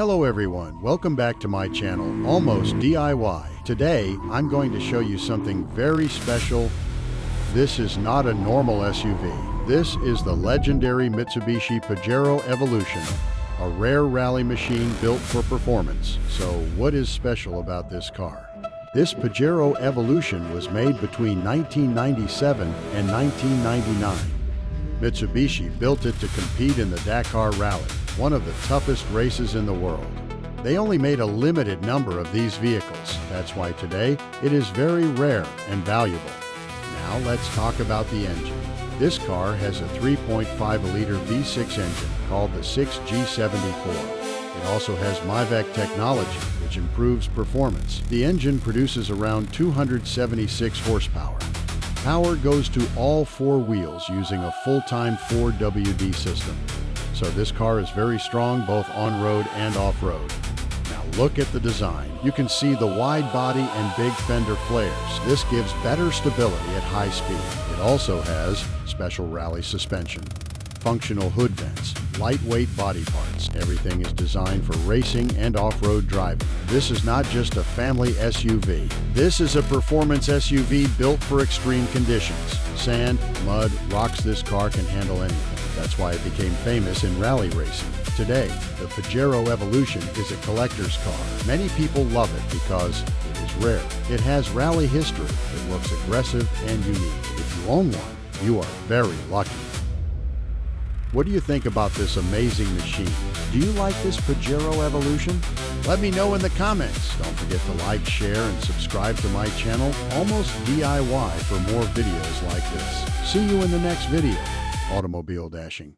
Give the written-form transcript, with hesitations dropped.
Hello everyone, welcome back to my channel, Almost DIY. Today, I'm going to show you something very special. This is not a normal SUV. This is the legendary Mitsubishi Pajero Evolution, a rare rally machine built for performance. So what is special about this car? This Pajero Evolution was made between 1997 and 1999. Mitsubishi built it to compete in the Dakar Rally, one of the toughest races in the world. They only made a limited number of these vehicles. That's why today it is very rare and valuable. Now let's talk about the engine. This car has a 3.5-liter V6 engine called the 6G74. It also has MIVEC technology, which improves performance. The engine produces around 276 horsepower. Power goes to all four wheels using a full-time 4WD system. So this car is very strong both on-road and off-road. Now look at the design. You can see the wide body and big fender flares. This gives better stability at high speed. It also has special rally suspension, functional hood vents, lightweight body parts. Everything is designed for racing and off-road driving. This is not just a family SUV. This is a performance SUV built for extreme conditions. Sand, mud, rocks. This car can handle anything. That's why it became famous in rally racing. Today, the Pajero Evolution is a collector's car. Many people love it because it is rare. It has rally history. It looks aggressive and unique. If you own one, you are very lucky. What do you think about this amazing machine? Do you like this Pajero Evolution? Let me know in the comments. Don't forget to like, share, and subscribe to my channel, Almost DIY, for more videos like this. See you in the next video. Automobile dashing.